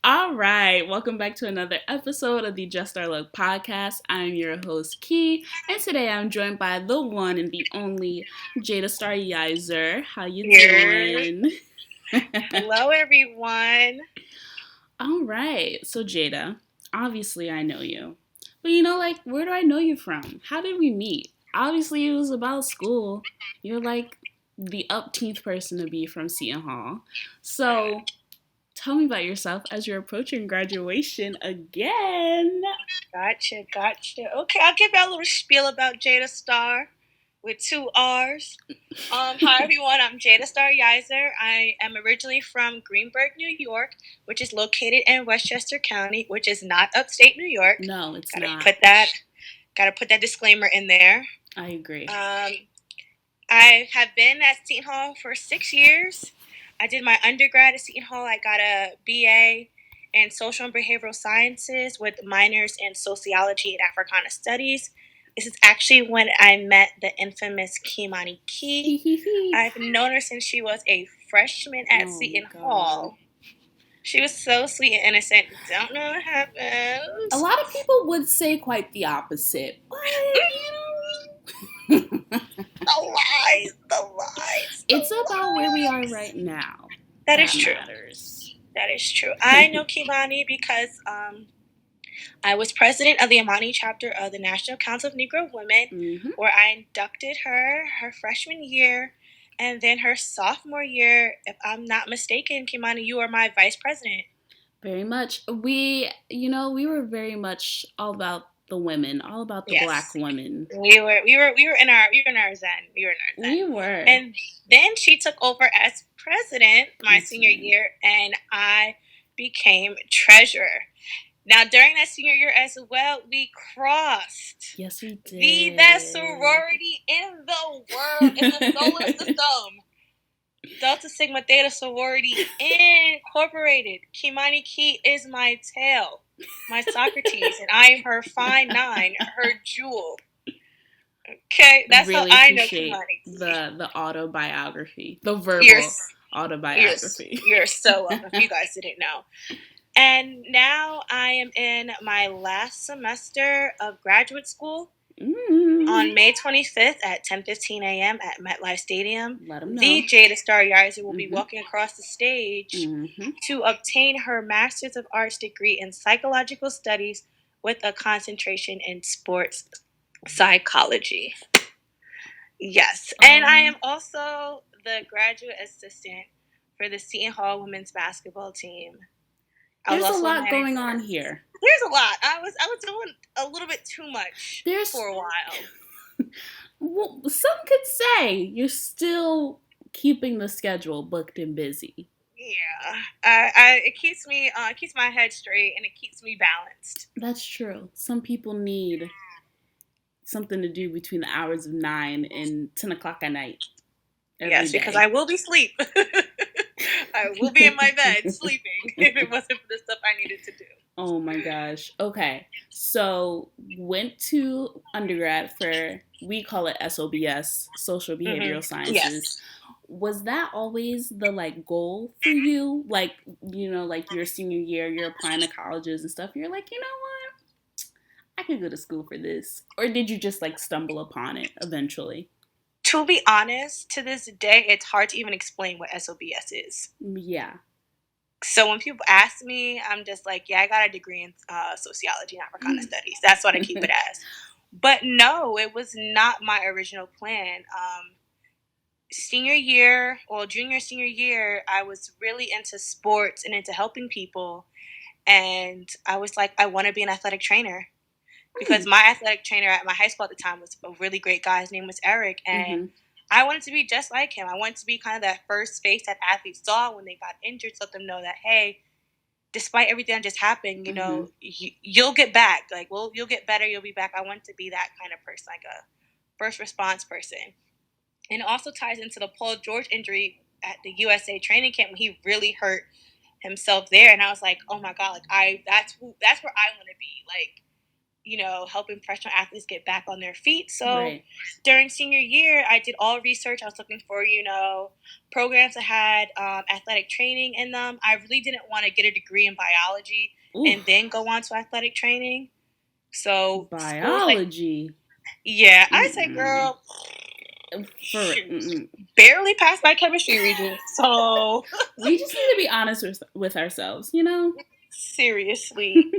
All right, welcome back to another episode of the Just Our Luck podcast. I'm your host, Key, and today I'm joined by the one and the only Jada Star Yizer. How you Here. doing? Hello, everyone. All right, so Jada, obviously I know you, but where do I know you from? How did we meet? Obviously, it was about school. You're like the upteenth person to be from Seton Hall, so. Tell me about yourself as you're approaching graduation again. Gotcha. Okay, I'll give you a little spiel about Jada Star with two R's. Hi, everyone. I'm Jada Star Yizer. I am originally from Greenburgh, New York, which is located in Westchester County, which is not upstate New York. No, it's gotta not. Gotta put that disclaimer in there. I agree. I have been at Seton Hall for 6 years. I did my undergrad at Seton Hall. I got a BA in social and behavioral sciences with minors in sociology and Africana studies. This is actually when I met the infamous Kimani Key. I've known her since she was a freshman at Seton Hall. She was so sweet and innocent. Don't know what happened. A lot of people would say quite the opposite. But, The lies. It's about where we are right now. That is true. Matters. That is true. I know Kimani because I was president of the Amani chapter of the National Council of Negro Women, where I inducted her freshman year, and then her sophomore year, if I'm not mistaken, Kimani, you are my vice president. Very much. We were very much all about the women, all about the Black women. We were in our zen. We were. And then she took over as president my senior year, and I became treasurer. Now, during that senior year as well, we crossed. Yes, we did. The best sorority in the world, in the solar system. Delta Sigma Theta Sorority Incorporated. Kimani Key is my tail, my Socrates, and I am her fine nine, her jewel. Okay, that's really how I know Kimani Key. The autobiography, the verbal autobiography. You're so welcome. If you guys didn't know. And now I am in my last semester of graduate school. On May 25th at 10:15 a.m. at MetLife Stadium, the Jada Star Yizer will be walking across the stage to obtain her Master's of Arts degree in Psychological Studies with a concentration in sports psychology. Yes, and I am also the graduate assistant for the Seton Hall women's basketball team. There's a lot going on here. There's a lot. I was doing a little bit too much for a while. Well, some could say you're still keeping the schedule booked and busy. Yeah, it keeps me keeps my head straight and it keeps me balanced. That's true. Some people need something to do between the hours of 9 and 10 o'clock at night. Yes, because I will be asleep. I will be in my bed sleeping if it wasn't for the stuff I needed to do. Oh my gosh. Okay. So went to undergrad for, we call it SOBS, Social Behavioral Sciences. Yes. Was that always the goal for you? Your senior year, you're applying to colleges and stuff. You're like, you know what? I could go to school for this. Or did you just stumble upon it eventually? To be honest, to this day, it's hard to even explain what SOBS is. Yeah. So when people ask me, I'm just like, yeah, I got a degree in sociology and Africana studies. That's what I keep it as. But no, it was not my original plan. Senior year, senior year, I was really into sports and into helping people. And I was like, I want to be an athletic trainer. Because my athletic trainer at my high school at the time was a really great guy. His name was Eric. And I wanted to be just like him. I wanted to be kind of that first face that athletes saw when they got injured, to let them know that, hey, despite everything that just happened, you'll get back. You'll get better. You'll be back. I want to be that kind of person, like a first response person. And it also ties into the Paul George injury at the USA training camp when he really hurt himself there. And I was like, oh my God, that's where I want to be. helping professional athletes get back on their feet. So Right. during senior year, I did all research. I was looking for, programs that had athletic training in them. I really didn't want to get a degree in biology and Oof. then go on to athletic training. So schools like, Biology. yeah, I say, Mm-mm. girl, For shoot, mm-mm. barely passed my chemistry region. So We just need to be honest with ourselves, you know? seriously,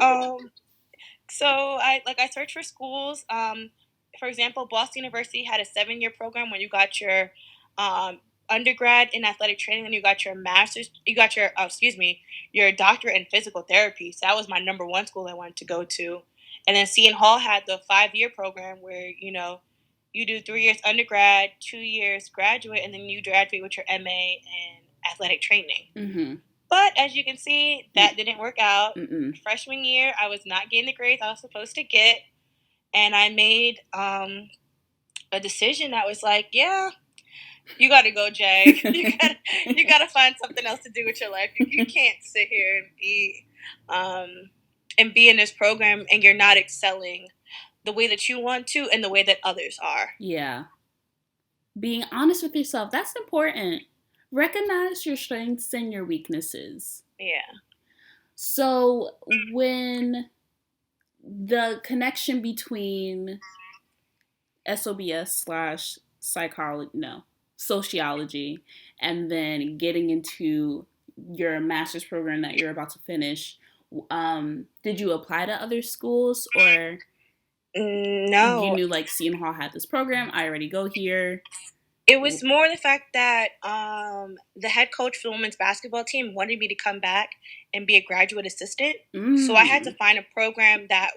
so I searched for schools. For example, Boston University had a 7-year program when you got your um, undergrad in athletic training, and you got your master's. You got your your doctorate in physical therapy. So that was my number one school I wanted to go to. And then Seton Hall had the 5-year program where you do 3 years undergrad, 2 years graduate, and then you graduate with your MA in athletic training. Mm-hmm. But as you can see, that didn't work out. Mm-mm. Freshman year, I was not getting the grades I was supposed to get, and I made a decision that was like, yeah, you got to go, Jay. You gotta find something else to do with your life. You can't sit here and be in this program and you're not excelling the way that you want to and the way that others are. Yeah. Being honest with yourself, that's important. Recognize your strengths and your weaknesses. Yeah. So, when the connection between SOBS slash psychology, no, sociology, and then getting into your master's program that you're about to finish, did you apply to other schools, or you No, knew like Seton Hall had this program? I already go here. it was more the fact that the head coach for the women's basketball team wanted me to come back and be a graduate assistant. So I had to Mm. find a program that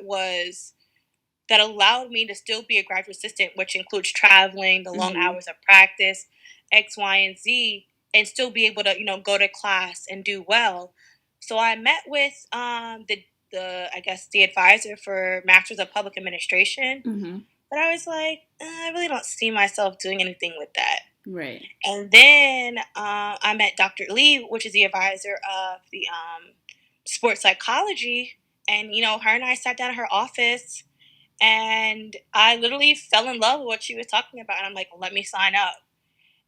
allowed me to still be a graduate assistant, which includes traveling, the long Mm-hmm. hours of practice, X, Y, and Z, and still be able to go to class and do well. So I met with the I guess the advisor for Masters of Public Administration, Mm-hmm. but I was like, I really don't see myself doing anything with that. Right. And then I met Dr. Lee, which is the advisor of the sports psychology. And, her and I sat down in her office and I literally fell in love with what she was talking about. And I'm like, let me sign up.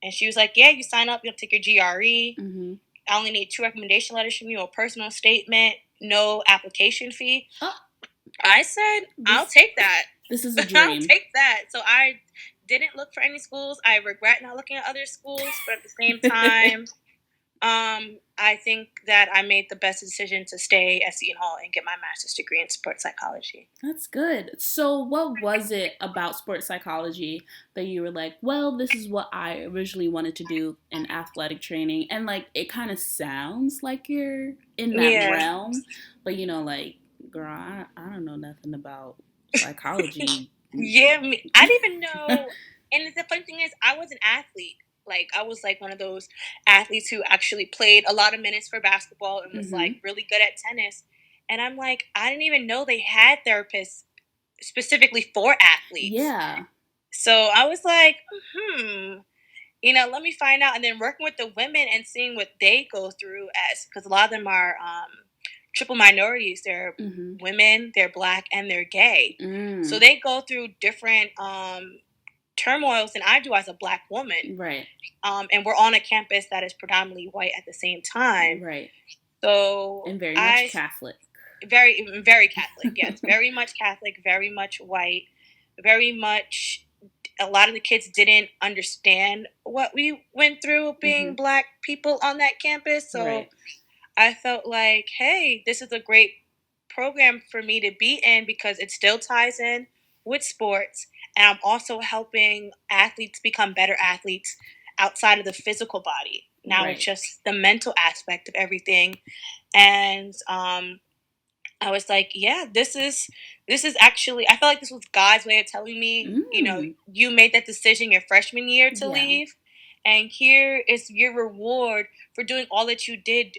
And she was like, yeah, you sign up, you'll take your GRE. Mm-hmm. I only need 2 recommendation letters from you, a personal statement, no application fee. Oh, I said, I'll take that. This is a I'll dream. take that. So I didn't look for any schools. I regret not looking at other schools, but at the same time, I think that I made the best decision to stay at Seton Hall and get my master's degree in sports psychology. That's good. So, what was it about sports psychology that you were like, well, this is what I originally wanted to do in athletic training? And, like, it kind of sounds like you're in that Yeah. realm, but, like, girl, I don't know nothing about psychology. Yeah, I didn't even know. And the funny thing is, I was an athlete. Like, I was like one of those athletes who actually played a lot of minutes for basketball and was like Mm-hmm. really good at tennis. And I'm like, I didn't even know they had therapists specifically for athletes. Yeah. So I was like, let me find out. And then working with the women and seeing what they go through, as because a lot of them are triple minorities. They're Mm-hmm. women, they're Black, and they're gay. Mm. So they go through different turmoils than I do as a Black woman. Right. And we're on a campus that is predominantly white at the same time. Right. So And very much Catholic. Very, very Catholic. Yes, very much Catholic, very much white, very much. A lot of the kids didn't understand what we went through being Mm-hmm. Black people on that campus. So Right. I felt like, hey, this is a great program for me to be in because it still ties in with sports. And I'm also helping athletes become better athletes outside of the physical body. Now Right. it's just the mental aspect of everything. And I was like, yeah, this is actually, I felt like this was God's way of telling me, you made that decision your freshman year to leave, and here is your reward for doing all that you did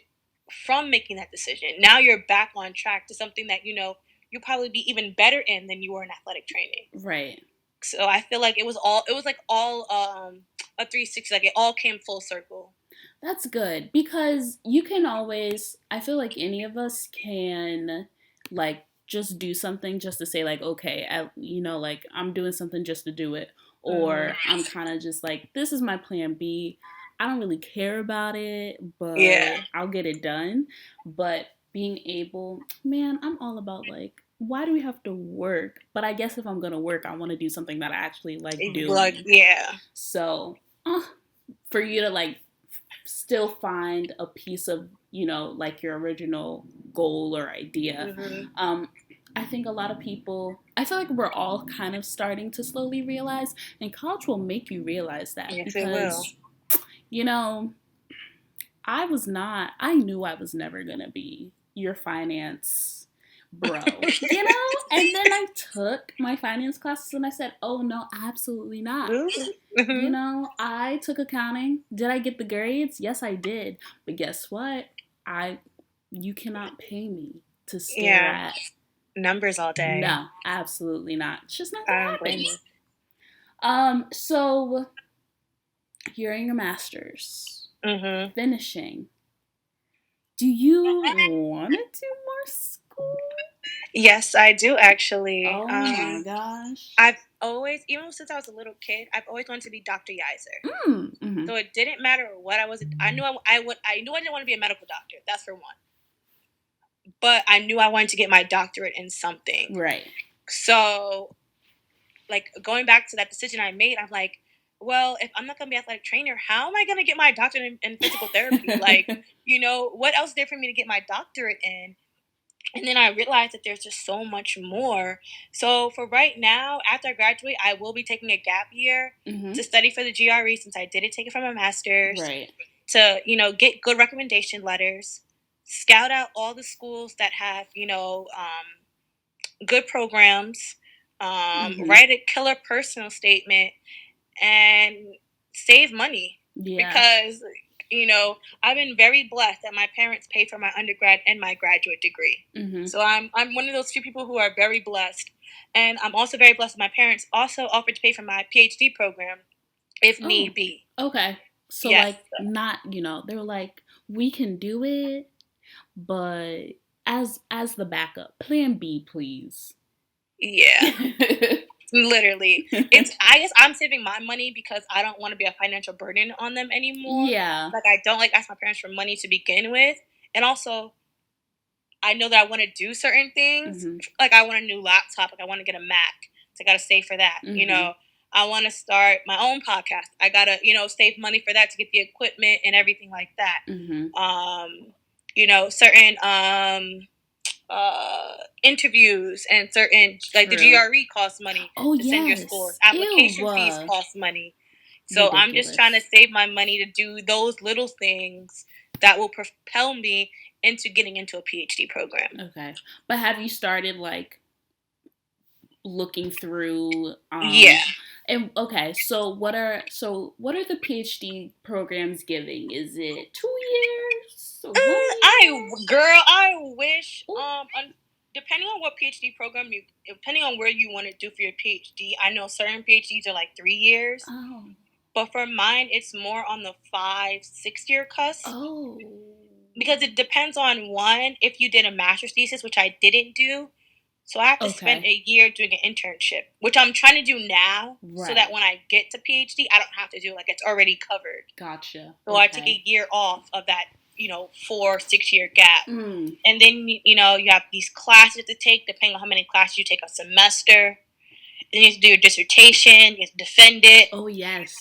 from making that decision. Now you're back on track to something that you'll probably be even better in than you were in athletic training. Right. So I feel like it was all a 360, like it all came full circle. That's good because you can always, I feel like any of us can, like, just do something just to say like, okay, like I'm doing something just to do it, or Mhm. I'm kind of just like, this is my plan B. I don't really care about it, Yeah. but I'll get it done. But being able, man, I'm all about like, why do we have to work? But I guess if I'm gonna work, I want to do something that I actually like Like, doing. yeah. So, for you to like still find a piece of, like your original goal or idea. Mhm. I think a lot of people, I feel like we're all kind of starting to slowly realize, and college will make you realize that Yes, it will. because, you know, I knew I was never going to be your finance bro, And then I took my finance classes and I said, oh no, absolutely not. Mhm. I took accounting. Did I get the grades? Yes, I did. But guess what? I You cannot pay me to stare Yeah. at. Numbers all day. No, absolutely not. It's just not I gonna don't blame happen. you. So you're in your masters, Mhm. finishing. Do you want to do more school? Yes, I do actually. Oh my gosh. I've always, even since I was a little kid, I've always wanted to be Dr. Yiser. Mm-hmm. So it didn't matter what I was. I knew I knew I didn't want to be a medical doctor. That's for one. But I knew I wanted to get my doctorate in something. Right. So, like going back to that decision I made, I'm like, well, if I'm not gonna be an athletic trainer, how am I gonna get my doctorate in physical therapy? Like, what else is there for me to get my doctorate in? And then I realized that there's just so much more. So for right now, after I graduate, I will be taking a gap year Mm-hmm. to study for the GRE since I didn't take it for my master's. Right. To, get good recommendation letters, scout out all the schools that have, good programs, Mm-hmm. write a killer personal statement, and save money. Yeah. Because, I've been very blessed that my parents paid for my undergrad and my graduate degree. Mm-hmm. So I'm one of those few people who are very blessed. And I'm also very blessed that my parents also offered to pay for my PhD program if need be. Okay. So Yes. like not, they were like, we can do it, but as the backup, plan B, please. Yeah. Literally. I guess I'm saving my money because I don't want to be a financial burden on them anymore. Yeah. Like I don't like ask my parents for money to begin with. And also I know that I want to do certain things. Mm-hmm. Like I want a new laptop, like I want to get a Mac. So I gotta save for that. Mm-hmm. I want to start my own podcast. I gotta, save money for that to get the equipment and everything like that. Mm-hmm. Certain interviews and certain like the GRE costs money to send your scores. Application fees cost money. So ridiculous. I'm just trying to save my money to do those little things that will propel me into getting into a PhD program. Okay. But have you started like looking through Yeah. And okay, so what are the PhD programs giving? Is it 2 years? 1 year? I wish depending on what PhD program depending on where you want to do for your PhD, I know certain PhDs are like 3 years. Oh. But for mine, it's more on the 5-6 year cusp. Oh. Because it depends on one, if you did a master's thesis, which I didn't do. So I have to spend a year doing an internship, which I'm trying to do now, so that when I get to PhD, I don't have to do like it's already covered. Gotcha. So I take a year off of that, 4-6 year gap. Mm. And then, you have these classes to take, depending on how many classes you take a semester. Then you have to do your dissertation, you have to defend it. Oh, yes.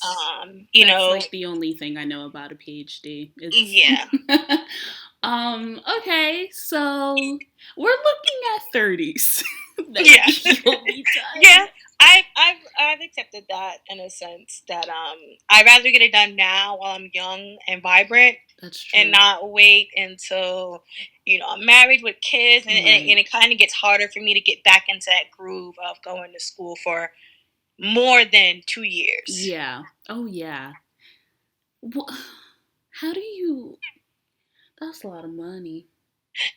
That's like the only thing I know about a PhD. Yeah. Okay, so we're looking at 30s. Yeah. You'll be done. Yeah. I've accepted that in a sense that I'd rather get it done now while I'm young and vibrant. That's true. And not wait until I'm married with kids, and it kind of gets harder for me to get back into that groove of going to school for more than 2 years. Yeah. Oh yeah. How do you? That's a lot of money.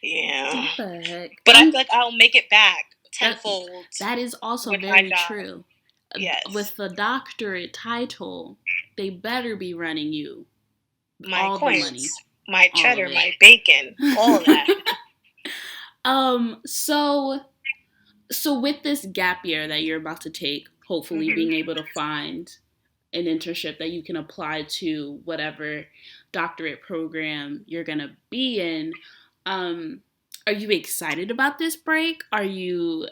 Yeah. What the heck? But I feel like I'll make it back tenfold. That is also very true. Yes. With the doctorate title, they better be running you my all coins, the money, my cheddar, my bacon, all of that. So So with this gap year that you're about to take, hopefully Hmm. being able to find an internship that you can apply to whatever doctorate program you're gonna be in. Um, are you excited about this break? Are you,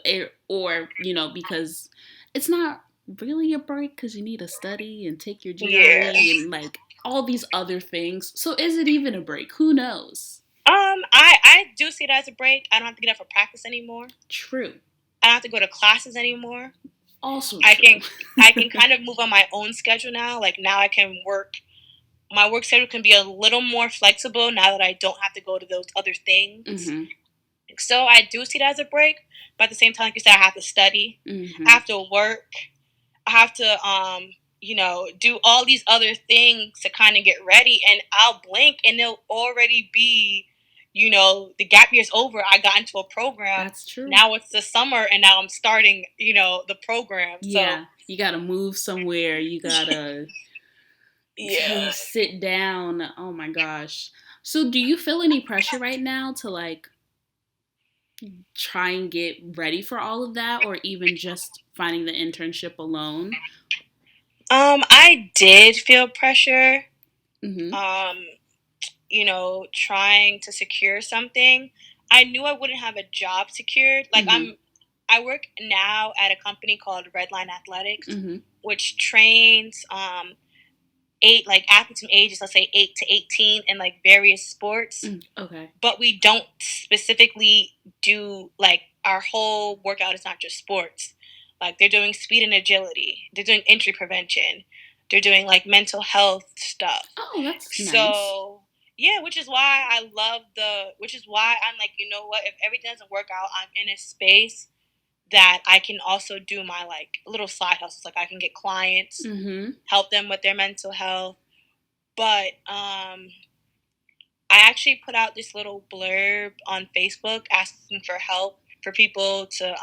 or because it's not really a break because you need to study and take your Yeah. GRE and like all these other things. So is it even a break? Who knows? I do see it as a break. I don't have to get up for practice anymore. True. I don't have to go to classes anymore. Also I true. can I can kind of move on my own schedule now. Like now I can work. My work schedule can be a little more flexible now that I don't have to go to those other things. Mm-hmm. So I do see it as a break, but at the same time, like you said, I have to study, I Mm-hmm. have to work, I have to do all these other things to kind of get ready, and I'll blink and it'll already be, the gap year's over. I got into a program. That's true. Now it's the summer, and now I'm starting, the program. So Yeah, you gotta move somewhere. You gotta yeah. sit down. Oh my gosh. So, do you feel any pressure right now to like try and get ready for all of that, or even just finding the internship alone? I did feel pressure. Mm-hmm. Um, trying to secure something. I knew I wouldn't have a job secured. Like Mm-hmm. I work now at a company called Redline Athletics, Mm-hmm. which trains eight like athletes from ages, let's say 8 to 18, in like various sports. Okay. But we don't specifically do like our whole workout is not just sports. Like they're doing speed and agility. They're doing injury prevention. They're doing like mental health stuff. Oh, that's nice. So yeah, which is why I'm like, you know what, if everything doesn't work out, I'm in a space that I can also do my like little side hustles. Like I can get clients, Mm-hmm. help them with their mental health. But I actually put out this little blurb on Facebook asking for help for people to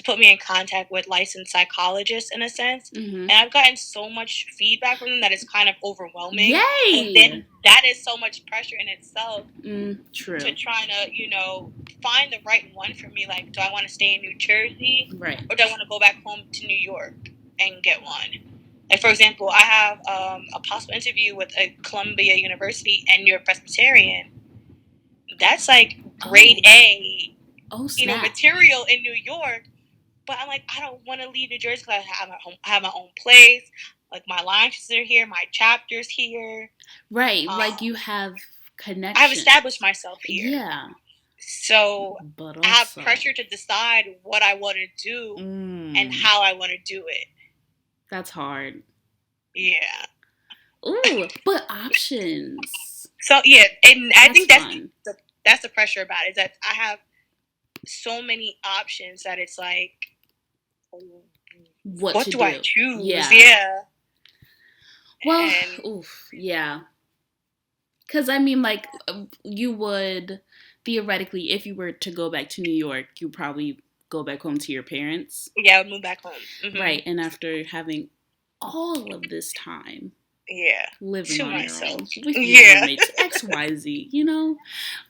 put me in contact with licensed psychologists in a sense. Mm-hmm. And I've gotten so much feedback from them that it's kind of overwhelming. And Yay! then that is so much pressure in itself to True. try to, find the right one for me. Like, do I want to stay in New Jersey Right. or do I want to go back home to New York and get one? Like, for example, I have a possible interview with a Columbia University and New York Presbyterian. That's like grade Oh. A, Oh snap. material in New York. But I'm like, I don't want to leave New Jersey because I have my own place. Like my lectures are here, my chapters here. Right. Like you have I have connection. established myself here. Yeah. So But I have also pressure to decide what I want to do and how I want to do it. That's hard. Yeah. Ooh, but options. So yeah, and I think fun. that's the pressure about it, is that I have so many options that it's like, what do I choose? Yeah. Well, And oof, yeah. Because I mean, like, you would theoretically, if you were to go back to New York, you probably go back home to your parents. yeah, I would move back home. Mm-hmm. Right. And after having all of this time Yeah. living To on myself. your own with your Yeah. roommates, XYZ,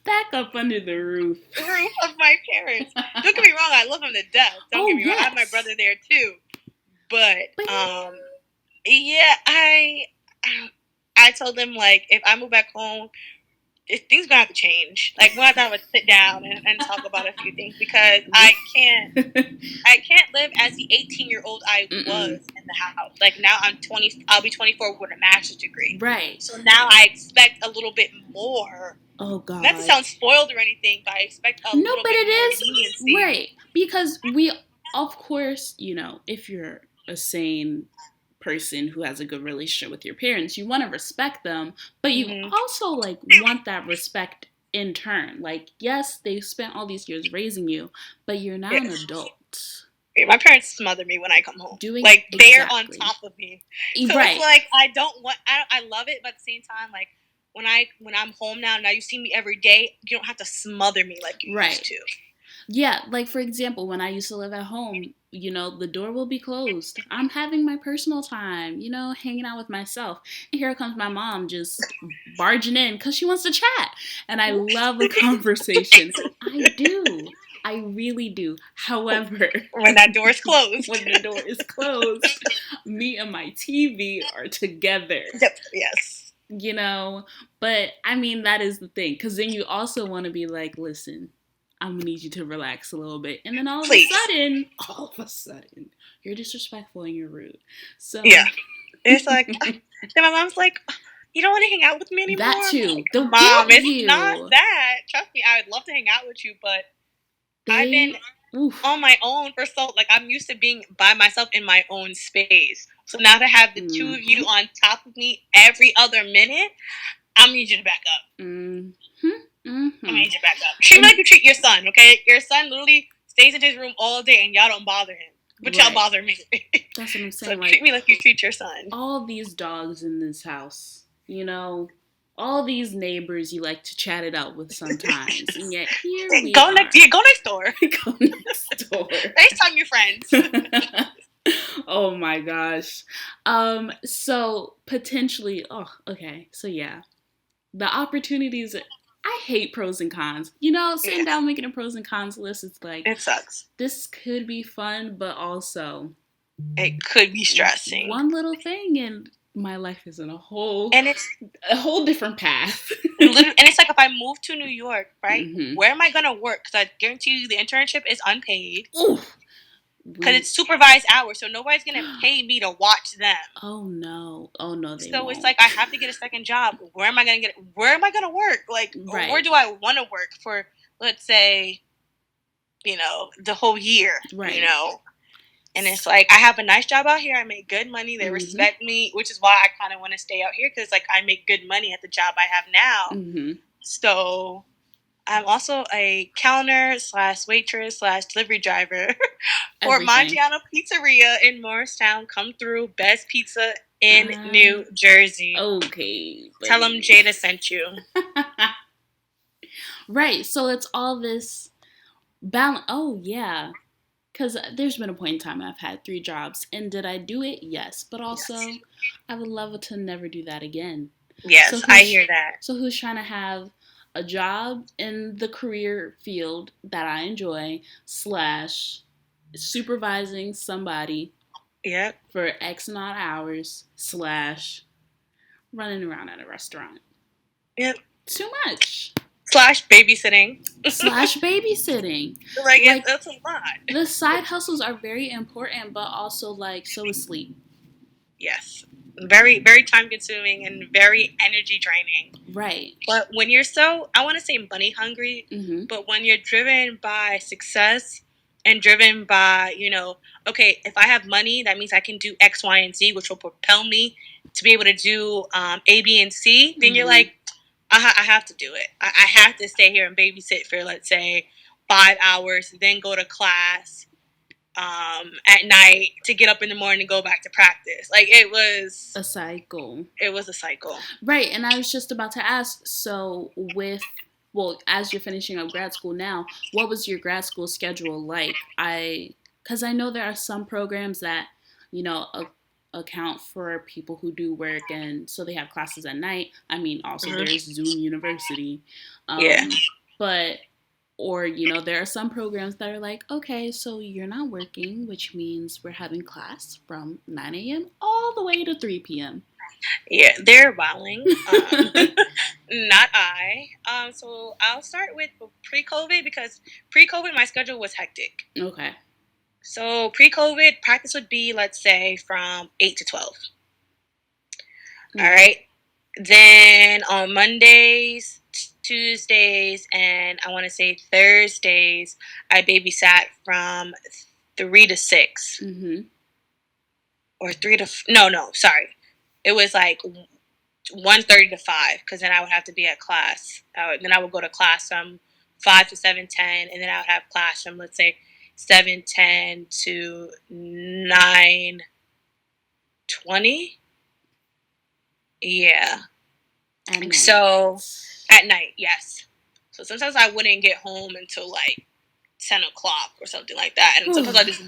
back up under the roof. The roof of my parents. Don't get me wrong, I love them to death. Don't get me wrong, I have my brother there too. But yeah, I told them, like, if I move back home, things gonna have to change. Like, we're gonna have to sit down and talk about a few things, because I can't live as the 18-year-old I was in the house. Like, now I'm 20. I'll be 24 with a master's degree. Right. So now I expect a little bit more. Oh God. Not to sound spoiled or anything, but I expect a little bit more leniency. Right. Because we, of course, if you're a sane person who has a good relationship with your parents, you want to respect them, but you also like want that respect in turn. Like, yes, they spent all these years raising you, but you're now an adult. Yeah, my parents smother me when I come home. They're on top of me. So right. It's like I love it, but at the same time, like when I'm home now you see me every day, you don't have to smother me like you used to. Yeah, like for example, when I used to live at home, the door will be closed. I'm having my personal time, hanging out with myself. And here comes my mom just barging in because she wants to chat. And I love a conversation. I I really do. However, when that door is closed. when the door is closed, me and my TV are together. Yes. You know, but I mean, that is the thing. Because then you also want to be like, listen, I'm going to need you to relax a little bit. And then all of a sudden, you're disrespectful and you're rude. So, yeah. It's like, then my mom's like, you don't want to hang out with me anymore? That too. Like, They'll Mom, get it's you. not that. Trust me, I would love to hang out with you, but I've been on my own for so, like, I'm used to being by myself in my own space. So now to have the two of you on top of me every other minute, I need you to back up. I need you to back up. Treat me like you treat your son, okay? Your son literally stays in his room all day and y'all don't bother him. But y'all bother me. That's what I'm saying. So like, treat me like you treat your son. All these dogs in this house, you know, all these neighbors you like to chat it out with sometimes. And yet here we go are. Next door. Go next door. FaceTime your friends. Oh my gosh. So potentially, so yeah. The opportunities, I hate pros and cons. You know, sitting down making a pros and cons list, it's like, it sucks. This could be fun, but also it could be stressing. One little thing and my life is in a whole different path. And it's like, if I move to New York, right? Mm-hmm. Where am I gonna work? Because I guarantee you the internship is unpaid. Because it's supervised hours, so nobody's gonna pay me to watch them. Oh no, they so won't. It's like, I have to get a second job. Where am I gonna work? Like, where do I want to work for? Let's say, you know, the whole year. Right. You know. And it's like, I have a nice job out here. I make good money. They respect me, which is why I kind of want to stay out here, because like, I make good money at the job I have now. Mm-hmm. So I'm also a counter / waitress / delivery driver for Mangiano Pizzeria in Morristown. Come through, best pizza in New Jersey. Okay. Buddy. Tell them Jayda sent you. Right. So it's all this balance. Oh yeah. Because there's been a point in time I've had 3 jobs. And did I do it? Yes. But also, I would love to never do that again. Yes, I hear that. So who's trying to have a job in the career field that I enjoy / supervising somebody for X amount of hours / running around at a restaurant? Yep. Too much. / babysitting. Like, that's a lot. The side hustles are very important, but also, like, so is sleep. Yes. Very, very time consuming and very energy draining. Right. But when you're I want to say money hungry, but when you're driven by success and driven by, you know, okay, if I have money, that means I can do X, Y, and Z, which will propel me to be able to do A, B, and C, then you're like, I have to do it. I have to stay here and babysit for, let's say, 5 hours, then go to class at night to get up in the morning and go back to practice. Like, it was a cycle. It was a cycle. Right. And I was just about to ask, so as you're finishing up grad school now, what was your grad school schedule like? Because I know there are some programs that, you know, account for people who do work, and so they have classes at night. I mean, also there's Zoom University. But, or, you know, there are some programs that are like, okay, so you're not working, which means we're having class from 9 a.m. all the way to 3 p.m. Yeah, they're wowing. Not I. So I'll start with pre-COVID, because pre-COVID my schedule was hectic. Okay. So pre-COVID, practice would be, let's say, from 8 to 12. All right. Then on Mondays, Tuesdays, and I want to say Thursdays, I babysat from 3 to 6. Or 3 to... sorry. It was like 1:30 to 5, because then I would have to be at class. Then I would go to class from 5 to 7:10, and then I would have class from, let's say, 7:10 to 9:20. Yeah. So at night, yes. So sometimes I wouldn't get home until like 10 o'clock or something like that, and sometimes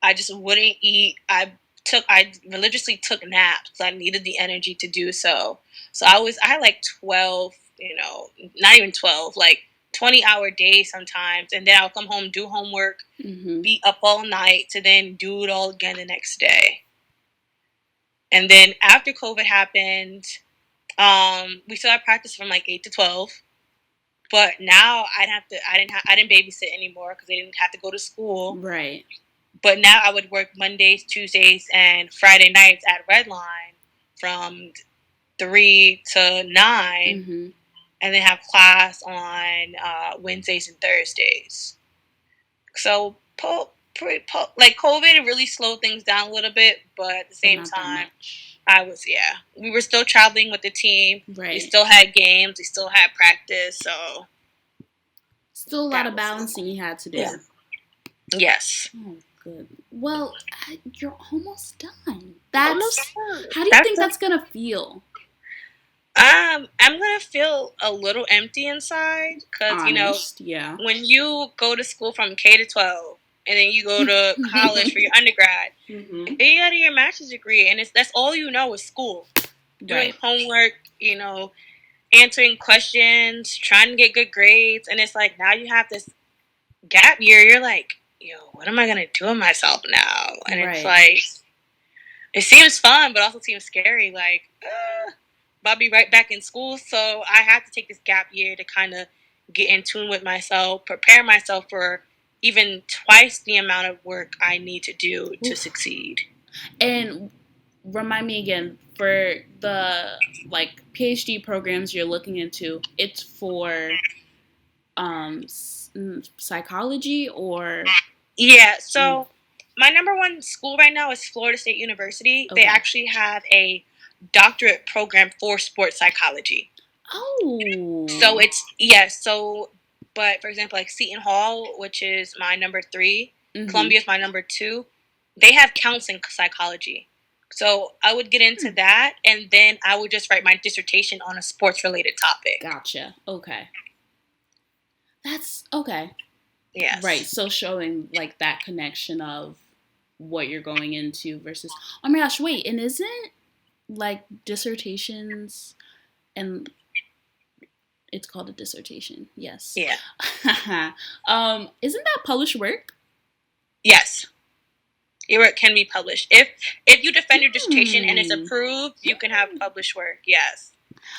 I just wouldn't eat. I religiously took naps because I needed the energy to do so. So I had like 12, you know, not even 12, like 20-hour days sometimes, and then I'll come home, do homework, be up all night to then do it all again the next day. And then after COVID happened, we still had practice from like 8 to 12. But now I didn't babysit anymore because they didn't have to go to school. Right. But now I would work Mondays, Tuesdays, and Friday nights at Redline from 3 to 9, and then have class on Wednesdays and Thursdays. So like COVID really slowed things down a little bit, but at the same time, we were still traveling with the team. Right. We still had games. We still had practice. So still a lot of balancing you had to do. Yeah. Yes. Oh, good. Well, you're almost done. How do you think that's gonna feel? I'm gonna feel a little empty inside because when you go to school from K to 12 and then you go to college for your undergrad, then you got your master's degree, and that's all you know is school, doing homework, answering questions, trying to get good grades, and it's like now you have this gap year. You're like, what am I gonna do with myself now? And it's like, it seems fun, but also seems scary. Like, I'll be right back in school, so I have to take this gap year to kind of get in tune with myself, prepare myself for even twice the amount of work I need to do to succeed. And remind me again, for the PhD programs you're looking into, it's for psychology or? Yeah, so my number one school right now is Florida State University. Okay. They actually have a doctorate program for sports psychology. Oh. So but for example, like Seton Hall, which is my number 3, Columbia is my number 2, they have counseling psychology. So I would get into that, and then I would just write my dissertation on a sports-related topic. Gotcha. Okay. That's okay. Yes. Right. So showing that connection of what you're going into versus, oh my gosh, wait, and isn't dissertations, and it's called a dissertation, yes. Yeah. Isn't that published work? Yes. Your work can be published. If you defend your dissertation and it's approved, you can have published work, yes.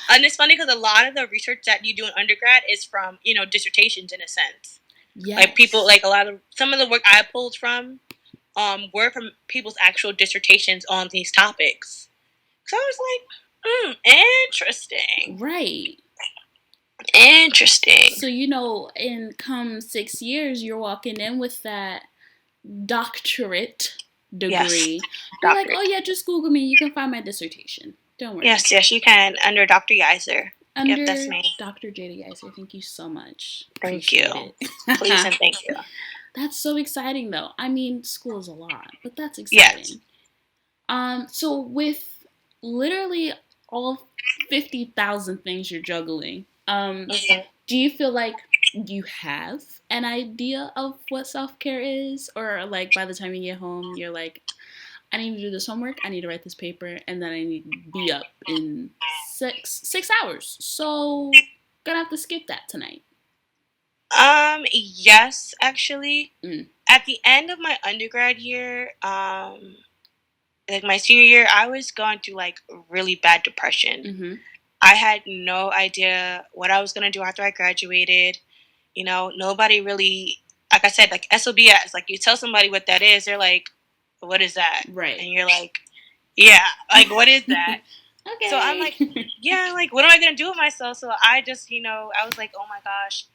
And it's funny because a lot of the research that you do in undergrad is from, dissertations in a sense. Yes. Like people, some of the work I pulled from were from people's actual dissertations on these topics. So I was like, interesting. Right. Interesting. So, in come 6 years, you're walking in with that doctorate degree. Yes. You're like, oh yeah, just Google me. You can find my dissertation. Don't worry. Yes, you can. Under Dr. Yeiser. Under that's me. Dr. Jayda Yeiser. Thank you so much. Thank you. Please and thank you. That's so exciting, though. I mean, school is a lot, but that's exciting. Yes. So with literally all 50,000 things you're juggling, do you feel like you have an idea of what self-care is? Or by the time you get home, you're like, I need to do this homework, I need to write this paper, and then I need to be up in 6 hours. So, gonna have to skip that tonight. Yes, actually. At the end of my undergrad year, my senior year, I was going through really bad depression. I had no idea what I was gonna do after I graduated. Nobody really, like I said, SOBS, you tell somebody what that is, they're like, what is that? Right. And you're like, yeah, what is that? Okay. So I'm like, yeah, what am I gonna do with myself? So I just, I was like, oh my gosh.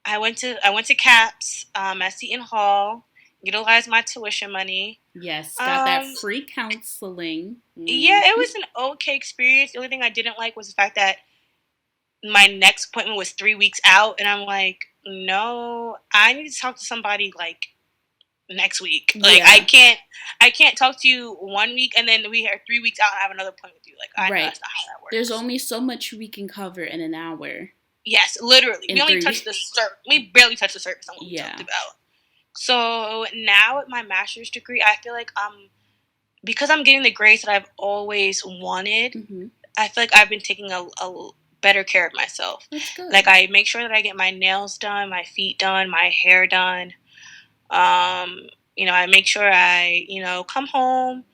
I went to CAPS at Seton Hall, utilized my tuition money. Yes, got that free counseling. Yeah, it was an okay experience. The only thing I didn't like was the fact that my next appointment was 3 weeks out, and I'm like, no, I need to talk to somebody next week. I can't talk to you 1 week and then we are 3 weeks out and I have another appointment with you. I know that's not how that works. There's only so much we can cover in an hour. Yes, literally. We only touched we barely touched the surface on what we talked about. So now with my master's degree, I feel like because I'm getting the grades that I've always wanted, I feel like I've been taking a better care of myself. That's good. Like, I make sure that I get my nails done, my feet done, my hair done. I make sure I, come home.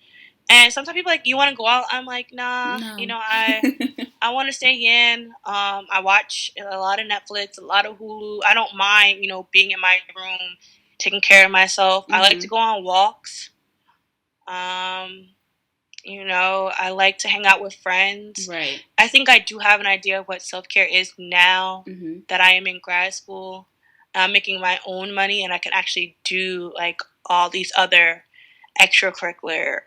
And sometimes people are like, you want to go out? I'm like, nah. No. I want to stay in. I watch a lot of Netflix, a lot of Hulu. I don't mind, being in my room, taking care of myself. I like to go on walks. I like to hang out with friends. Right. I think I do have an idea of what self-care is now that I am in grad school. I'm making my own money, and I can actually do like all these other extracurricular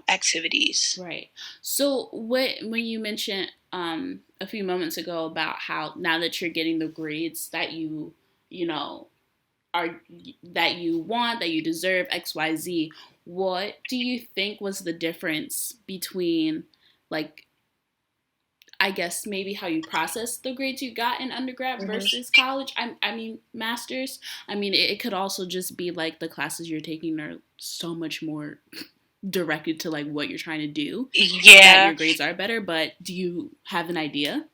activities. Right. So when you mentioned a few moments ago about how now that you're getting the grades that you know are that you want, that you deserve, XYZ, what do you think was the difference between, like, I guess maybe how you process the grades you got in undergrad versus college? I mean, master's. I mean, it could also just be like the classes you're taking are so much more directed to like what you're trying to do. Yeah. That your grades are better, but do you have an idea?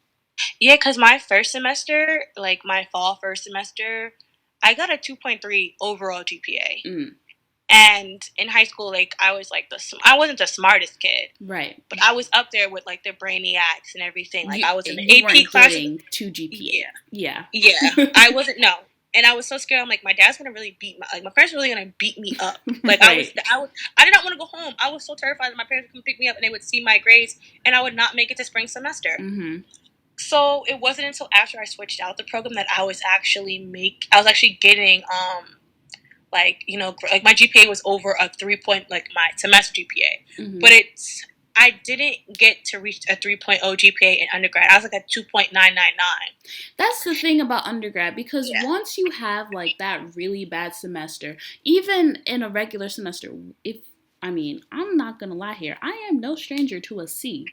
Yeah, because my first semester, like my fall first semester, I got a 2.3 overall GPA. And in high school, like, I was like I wasn't the smartest kid, right? But I was up there with like the brainiacs and everything. Like, I was in the you AP class. Getting 2 GPA. Yeah. I wasn't. No, and I was so scared. I'm like, my dad's gonna really my parents are really gonna beat me up. Like, right. I did not want to go home. I was so terrified that my parents would come pick me up and they would see my grades and I would not make it to spring semester. So it wasn't until after I switched out the program that I was actually getting like my GPA was over a 3 like my semester GPA, but I didn't get to reach a 3.0 GPA in undergrad. I was like at 2.999. That's the thing about undergrad, because once you have like that really bad semester, even in a regular semester, I'm not gonna lie here, I am no stranger to a C,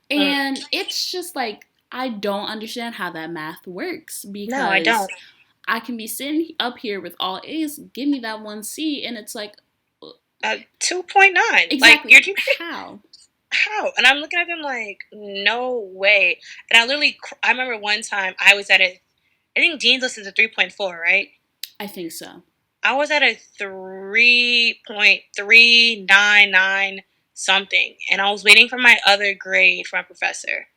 and it's just like I don't understand how that math works, because no, I don't. I can be sitting up here with all A's, give me that one C, and it's like 2.9. Exactly. Like, how? And I'm looking at them like, no way. And I remember one time I was at I think Dean's List is a 3.4, right? I think so. I was at a 3.399 something, and I was waiting for my other grade from my professor,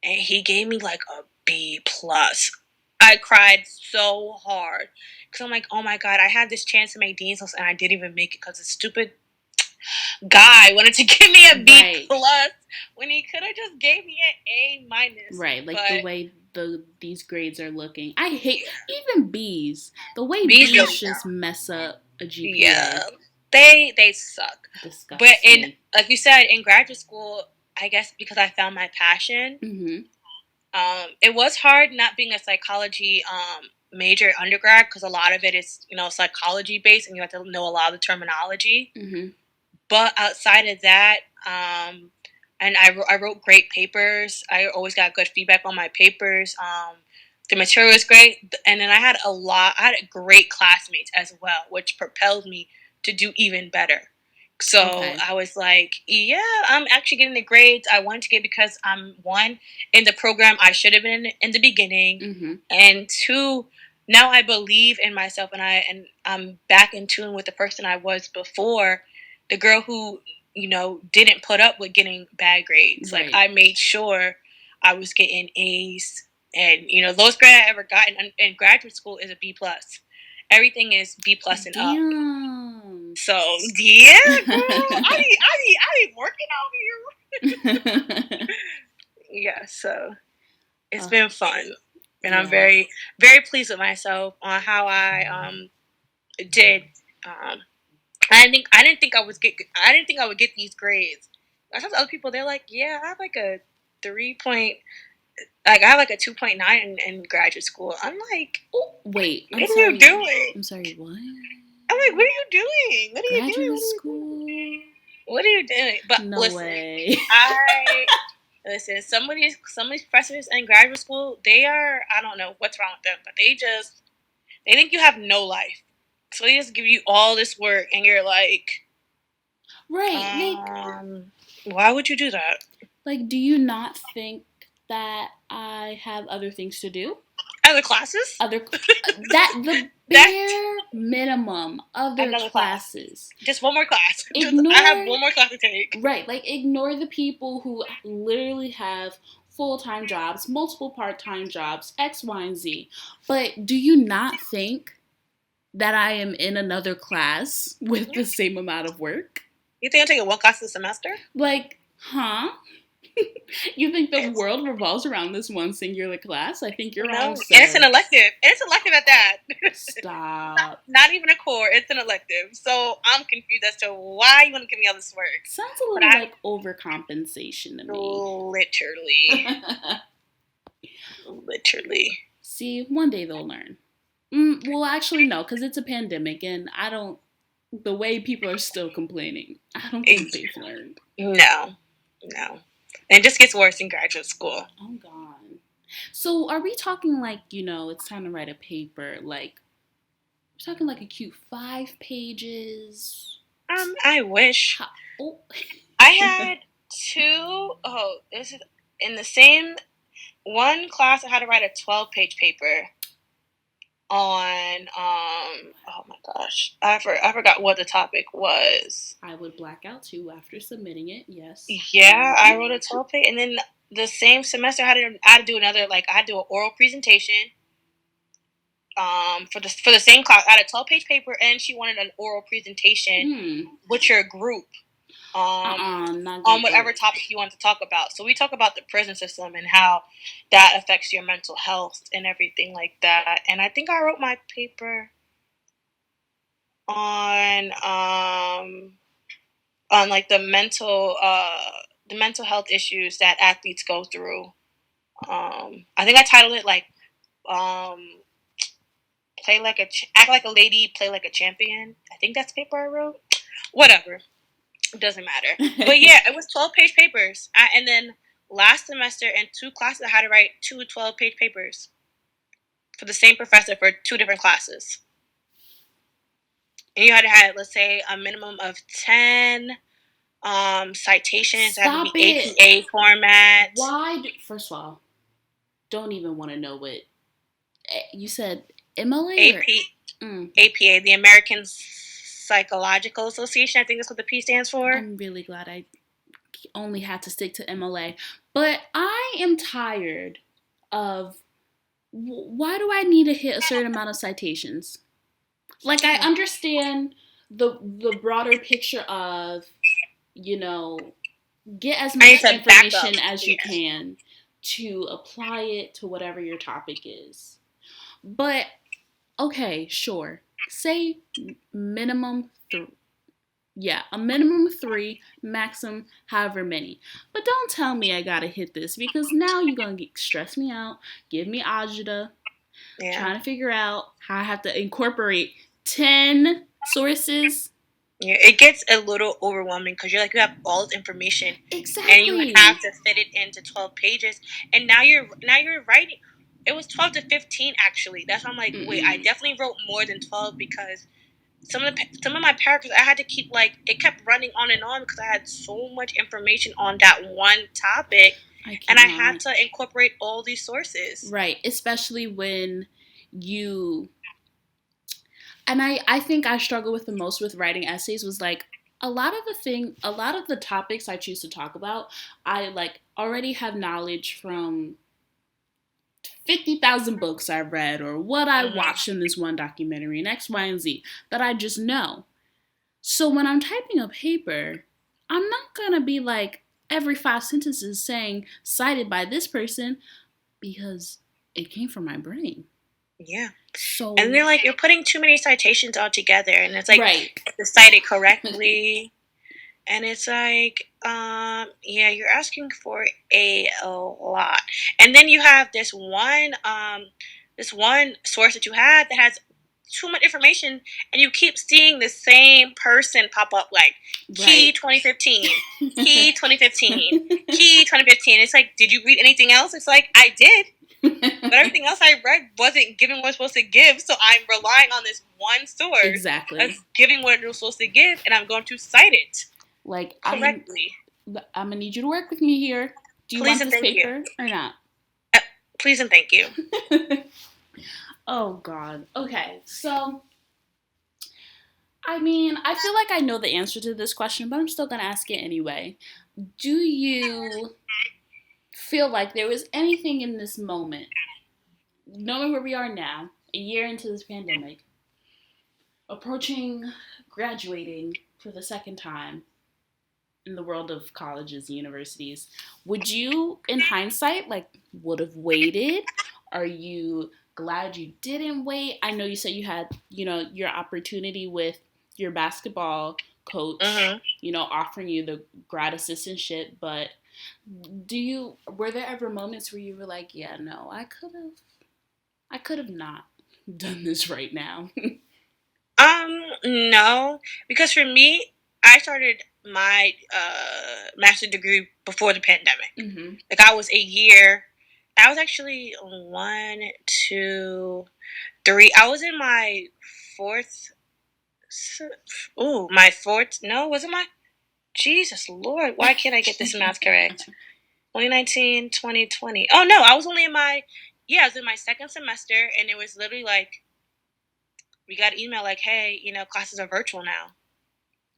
and he gave me like a B plus. I cried so hard because I'm like, oh my god, I had this chance to make Dean's List and I didn't even make it because the stupid guy wanted to give me a B plus when he could have just gave me an A minus. Right, like the way these grades are looking. I hate even B's. The way B's just mess up a GPA. Yeah, they suck. Disgust but me. Like you said, in graduate school, I guess because I found my passion. It was hard not being a psychology major undergrad, because a lot of it is psychology based and you have to know a lot of the terminology. But outside of that, and I wrote great papers. I always got good feedback on my papers. The material was great, and then I had great classmates as well, which propelled me to do even better. So I was like, yeah, I'm actually getting the grades I wanted to get because I'm, one, in the program I should have been in the beginning, and two, now I believe in myself, and I'm back in tune with the person I was before, the girl who didn't put up with getting bad grades. Like, I made sure I was getting A's, and lowest grade I ever got in graduate school is a B plus. Everything is B plus and up. So yeah, girl, I be working out here. Yeah, so it's been fun, and I'm very, very pleased with myself on how I did. I didn't think I would get these grades. I talked to other people. They're like, yeah, I have like a 3. I have like a 2.9 in graduate school. I'm like, oh, wait, what are you doing? I'm sorry, what? I'm like, what are you doing? What are you doing? Graduate school? What are you doing? But no way. Listen, some of these professors in graduate school, they are, I don't know what's wrong with them, but they think you have no life. So they just give you all this work, and you're like, right, like, why would you do that? Like, do you not think that I have other things to do. Other classes? Other that the That bare minimum other another class. classes. Just one more class. Ignore I have one more class to take. Right, like ignore the people who literally have full-time jobs, multiple part-time jobs, X, Y, and Z. But do you not think that I am in another class with the same amount of work? You think I'm taking one class a semester? Like, huh? You think the It's, world revolves around this one singular class? I think you're no, wrong, and it's an sir. elective. And it's elective at that. Stop. Not even a core. It's an elective. So I'm confused as to why you want to give me all this work. Sounds a But little like overcompensation to me. Literally. See, one day they'll learn. Well, actually, no, because it's a pandemic, and I don't. The way people are still complaining, I don't think they've learned. No. And it just gets worse in graduate school. Oh God. So, are we talking like it's time to write a paper? Like, we're talking like a cute 5 pages. I wish. Oh. I had two. Oh, this is in the same one class. I had to write a 12-page paper on oh my gosh, I forgot what the topic was. I would black out too after submitting it. Yes. Yeah, I wrote a 12-page, and then the same semester I had to do another, like I had to do an oral presentation for the same class. I had a 12-page paper, and she wanted an oral presentation with your group on whatever topic you want to talk about. So we talk about the prison system and how that affects your mental health and everything like that. And I think I wrote my paper on like the mental health issues that athletes go through. I think I titled it like act like a lady, play like a champion. I think that's the paper I wrote. Whatever. It doesn't matter. But yeah, it was 12-page papers. And then last semester in 2 classes, I had to write 2 12-page papers for the same professor for 2 different classes. And you had to have, let's say, a minimum of 10 citations. That had to be APA format. Why? First of all, don't even want to know what you said. MLA APA, the American Psychological Association. I think that's what the P stands for. I'm really glad I only had to stick to MLA. But I am tired of why do I need to hit a certain amount of citations? Like, I understand the broader picture of, get as much information as you can to apply it to whatever your topic is. But, okay, sure. Say minimum 3. Yeah, a minimum of 3, maximum however many. But don't tell me I gotta hit this, because now you're gonna stress me out, give me agita, trying to figure out how I have to incorporate 10 sources. Yeah, it gets a little overwhelming because you have all this information, exactly, and you have to fit it into 12 pages. And now you're writing. It was 12 to 15 actually. That's why I'm like, wait, I definitely wrote more than 12 because some of my paragraphs I had to keep, like, it kept running on and on because I had so much information on that one topic, and I had to incorporate all these sources. Right, especially when you. And I think I struggle with the most with writing essays was like a lot of the topics I choose to talk about, I like already have knowledge from 50,000 books I've read or what I watched in this one documentary and X, Y, and Z that I just know. So when I'm typing a paper, I'm not going to be like every 5 sentences saying cited by this person because it came from my brain. Yeah. So, and they're like, you're putting too many citations all together, and it's like to cite it correctly. And it's like, yeah, you're asking for a lot. And then you have this one source that you had that has too much information, and you keep seeing the same person pop up, like key 2015, key 2015, key 2015. It's like, did you read anything else? It's like, I did. But everything else I read wasn't giving what it's supposed to give, so I'm relying on this one source that's giving what it was supposed to give, and I'm going to cite it correctly. I'm gonna need you to work with me here. Do you Please want and this thank you. paper or not? Uh, please and thank you. Oh God. Okay. So, I mean, I feel like I know the answer to this question, but I'm still gonna ask it anyway. Do you feel like there was anything in this moment, knowing where we are now, a year into this pandemic, approaching graduating for the second time in the world of colleges and universities, would you, in hindsight, like, would have waited? Are you glad you didn't wait? I know you said you had, your opportunity with your basketball coach, Mm-hmm. offering you the grad assistantship, but were there ever moments where you were like, yeah, no, I could have not done this right now? No, because for me, I started my master's degree before the pandemic. Mm-hmm. Like I was a year. I was actually one, two, three. I was in my fourth. My fourth. No, was it my? Jesus Lord, why can't I get this math correct? 2019, 2020. Oh no, I was only in my. Yeah, I was in my second semester, and it was literally like we got an email like, hey, classes are virtual now.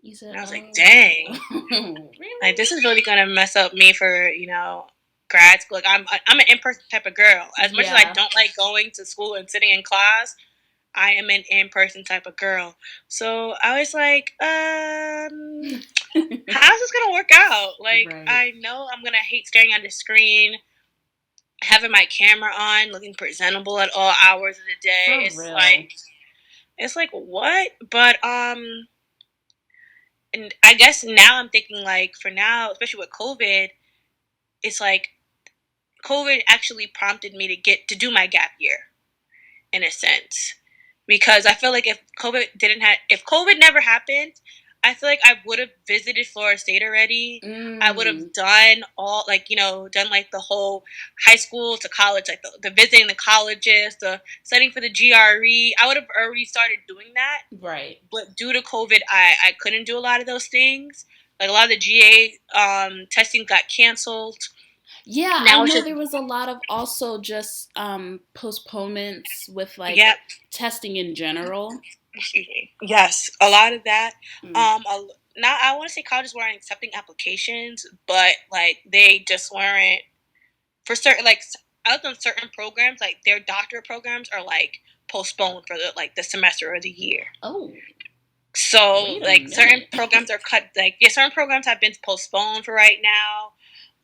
You said, And I was like, oh, dang, like really? this is really gonna mess up me for grad school. Like I'm an in person type of girl. As much as I Yeah. don't like going to school and sitting in class, I am an in person type of girl. So I was like, how's this gonna work out? Like Right. I know I'm gonna hate staring at the screen, having my camera on, looking presentable at all hours of the day. For It's real. like what? But and I guess now I'm thinking like for now, especially with COVID, it's like COVID actually prompted me to do my gap year in a sense because I feel like if COVID never happened, I feel like I would have visited Florida State already. I would Mm. have done all done like the whole high school to college, like the visiting the colleges, the studying for the GRE. I would have already started doing that. Right. But due to COVID, I couldn't do a lot of those things. Like a lot of the GA testing got canceled. Yeah, I Now it's know just there was a lot of also just postponements with like yep. testing in general. Excuse me. Yes, a lot of that. Mm. Now I want to say colleges weren't accepting applications, but like they just weren't for certain other than certain programs, like their doctorate programs are like postponed for the semester or the year. Oh, So wait a like certain minute. programs are cut. Like certain programs have been postponed for right now,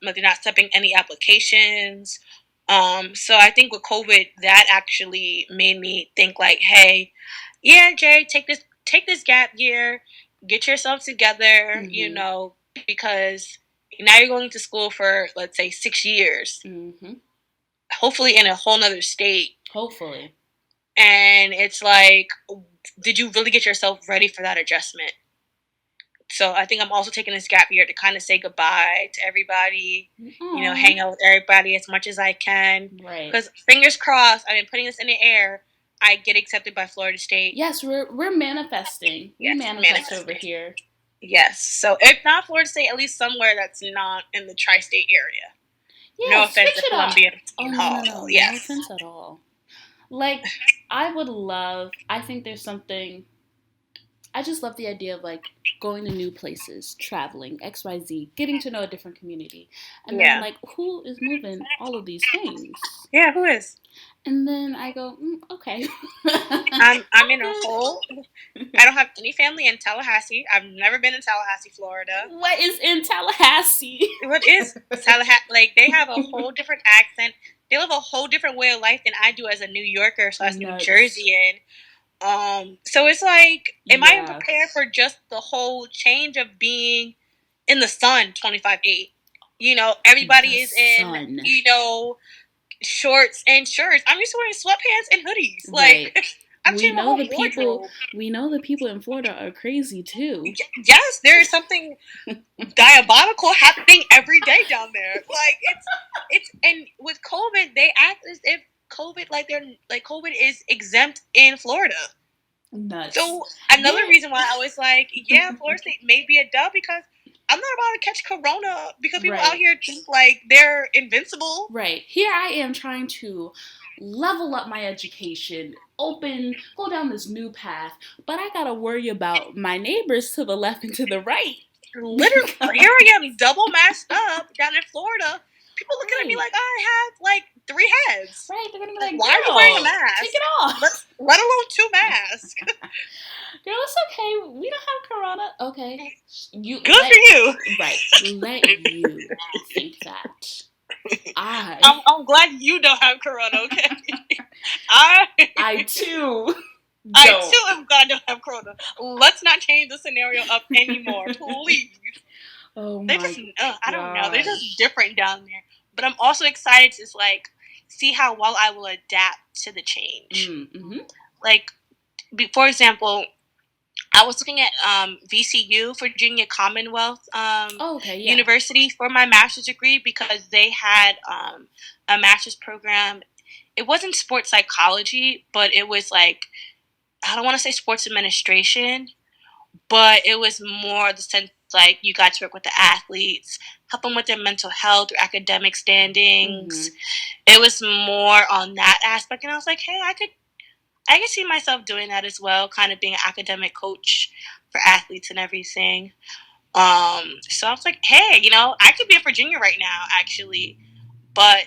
but they're not accepting any applications. So I think with COVID, that actually made me think like, hey, yeah, Jay, take this gap year, get yourself together, Mm-hmm. because now you're going to school for let's say 6 years, Mm-hmm. hopefully in a whole nother state. Hopefully. And it's like, did you really get yourself ready for that adjustment? So I think I'm also taking this gap year to kind of say goodbye to everybody, Aw. hang out with everybody as much as I can. Right. Because fingers crossed, I've been putting this in the air. I get accepted by Florida State. Yes, we're manifesting. We Yes, manifest over manifesting. here. Yes. So if not Florida State, at least somewhere that's not in the tri-state area. Yeah, No offense switch to it up. Columbia Oh, and no, no, Hall. no. No Yes. offense at all. Like, I think there's something, I just love the idea of like going to new places, traveling, XYZ, getting to know a different community. And then I'm Yeah. like, who is moving all of these things? Yeah. Who is? And then I go, okay. I'm in a Good. hole. I don't have any family in Tallahassee. I've never been in Tallahassee, Florida. What is in Tallahassee? What is Tallahassee? Like they have a whole different accent. They live a whole different way of life than I do as a New Yorker, so as New Nuts. Jerseyan. So it's like, am I Yeah. prepared for just the whole change of being in the sun 25/8? Everybody The is in, sun. shorts and shirts. I'm used to wearing sweatpants and hoodies. Right. Like, I'm We changing my know whole the people. wardrobe. We know the people in Florida are crazy too. Yes, there is something diabolical happening every day down there. Like it's and with COVID, they act as if COVID is exempt in Florida. Nuts. So another Yeah. reason why I was like, yeah, Florida State may be a dub because I'm not about to catch corona because people Right. out here think like they're invincible. Right. Here I am trying to level up my education, go down this new path, but I gotta worry about my neighbors to the left and to the right. Literally, here I am, double masked up down in Florida. People looking at me like I have like 3 heads. Right, they're gonna be like, why are you wearing a mask? Take it off. Let alone 2 masks. Girl, it's okay. We don't have corona. Okay. Good for you. Right. Let you think that. I'm glad you don't have corona, okay? I too am glad I don't have corona. Let's not change the scenario up anymore, please. Oh my They're just, I don't know. They're just different down there. But I'm also excited to like see how well I will adapt to the change. Mm-hmm. Like, for example, I was looking at VCU, Virginia Commonwealth University, for my master's degree because they had a master's program. It wasn't sports psychology, but it was like, I don't want to say sports administration, but it was more the sense like you got to work with the athletes, help them with their mental health or academic standings. Mm-hmm. It was more on that aspect, and I was like, hey, I could see myself doing that as well, kind of being an academic coach for athletes and everything. So I was like, hey, I could be in Virginia right now, actually, but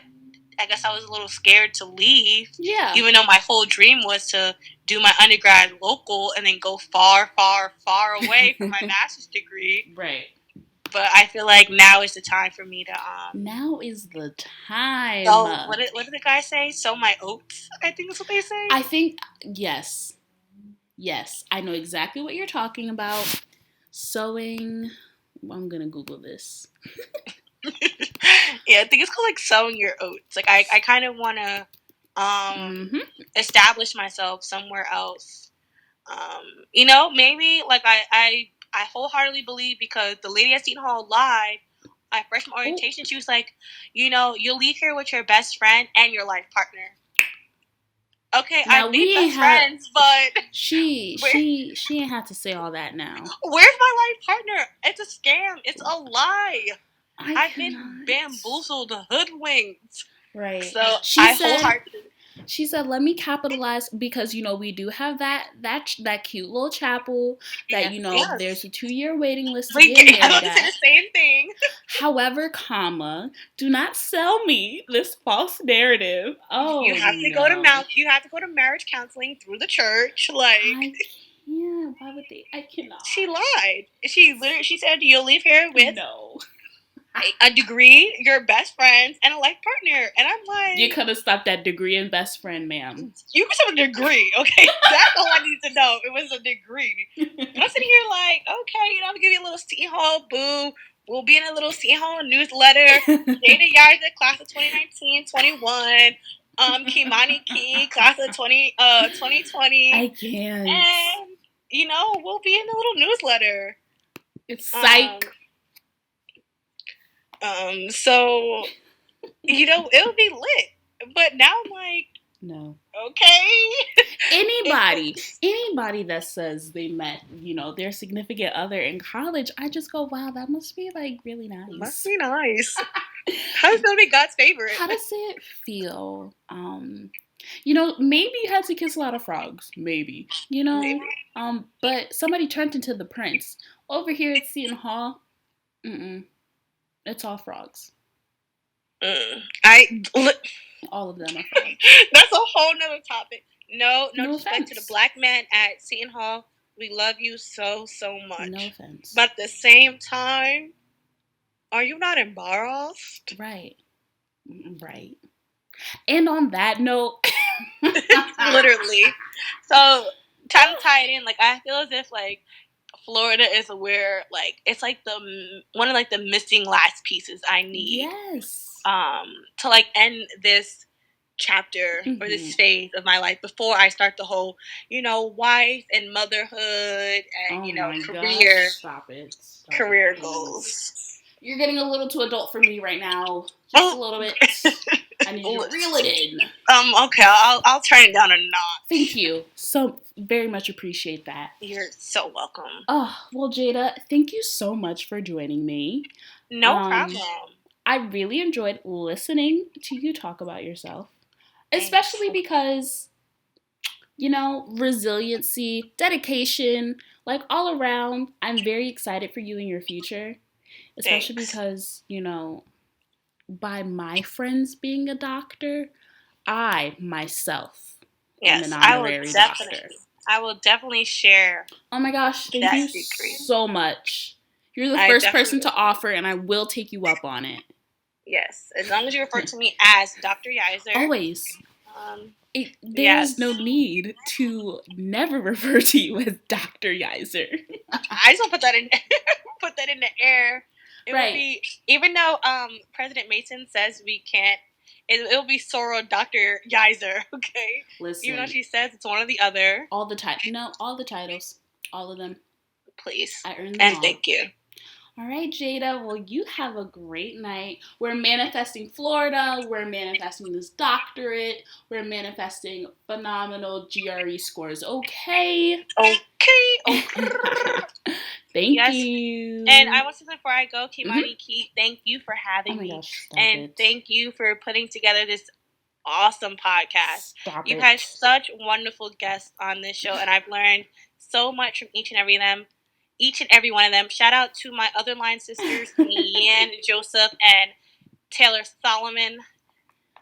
I guess I was a little scared to leave. Yeah. Even though my whole dream was to do my undergrad local and then go far, far, far away for my master's degree. Right. But I feel like now is the time for me to. Now is the time. So what did the guy say? Sow my oats, I think is what they say. I think, yes. Yes. I know exactly what you're talking about. Sowing. I'm going to Google this. Yeah, I think it's called like sowing your oats. Like I kind of want to establish myself somewhere else. Maybe like I wholeheartedly believe, because the lady at Seton Hall live at freshman orientation, she was like, you'll leave here with your best friend and your life partner. Okay, now I made best friends, but she ain't have to say all that now. Where's my life partner? It's a scam. It's a lie. I've been bamboozled, hoodwinked. Right. So wholeheartedly. She said, "Let me capitalize, because we do have that cute little chapel that there's a 2-year waiting list to get married I was saying the same thing. However, do not sell me this false narrative. Oh, you have to go to you have to go to marriage counseling through the church. Like, yeah, why would they? I cannot. She lied. She said you'll leave here with a degree, your best friends, and a life partner. And I'm like, you could have stopped at degree and best friend, ma'am. You could have a degree, okay? That's all I need to know. It was a degree. I'm sitting here like, okay, I'm gonna give you a little Seton Hall boo. We'll be in a little Seton Hall newsletter. Jayda Yarda, class of 2019-21. Kimani Key, class of 2020. I can't. And we'll be in a little newsletter. It's psych. So, it would be lit. But now I'm like, no. Okay. Anybody that says they met, their significant other in college, I just go, wow, that must be like really nice. Must be nice. How does it feel to be God's favorite? How does it feel? Maybe you had to kiss a lot of frogs. Maybe. Maybe. But somebody turned into the prince. Over here at Seton Hall, it's all frogs. All of them are frogs. That's a whole nother topic. No disrespect to the black men at Seton Hall. We love you so much. No offense. But at the same time, are you not embarrassed? Right. And on that note, literally. So, trying to tie it in, like, I feel as if, like, Florida is where, like, it's like one of like the missing last pieces I need. Yes. To like end this chapter or this phase of my life before I start the whole, wife and motherhood and career. Gosh, stop it. Career goals. You're getting a little too adult for me right now. Just a little bit. I need you to reel it in. Okay, I'll turn it down a notch. Thank you. So very much appreciate that. You're so welcome. Oh, well, Jayda, thank you so much for joining me. No problem. I really enjoyed listening to you talk about yourself, Thanks. especially because, you know, resiliency, dedication, like all around, I'm very excited for you in your future, especially Thanks. because, you know, by my friends being a doctor, I myself am an honorary doctor. I will definitely share. Oh my gosh, thank you so much. You're the first person to offer, and I will take you up on it. Yes, as long as you refer to me as Dr. Yizer. Always. There's no need to never refer to you as Dr. Yizer. I just want to put that in, put that in the air. It right. Would be, even though President Mason says we can't, it'll be Soror Dr. Yizer, okay? Listen. Even though she says it's one or the other. All the titles. All of them. Please. I earned them and all. Thank you. All right, Jayda. Well, you have a great night. We're manifesting Florida. We're manifesting this doctorate. We're manifesting phenomenal GRE scores. Okay. Thank you. And I want to say before I go, Kimani Key, thank you for having me. Thank you for putting together this awesome podcast. You've had such wonderful guests on this show, and I've learned so much from each and every one of them. Shout out to my other line sisters, Leanne Joseph and Taylor Solomon.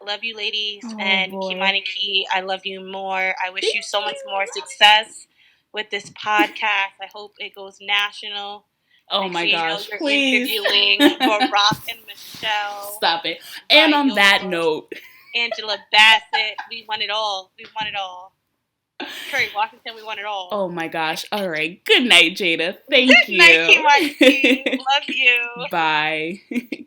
I love you, ladies. Kimani Key, I love you more. I wish you so much more success with this podcast. I hope it goes national. Oh my gosh, you're please. Interviewing Barack and Michelle. Stop it. And on that note, Angela Bassett, we won it all. Kerry Washington, we won it all. Oh my gosh. All right. Good night, Jayda. Thank you. Good night, Kimani. Love you. Bye.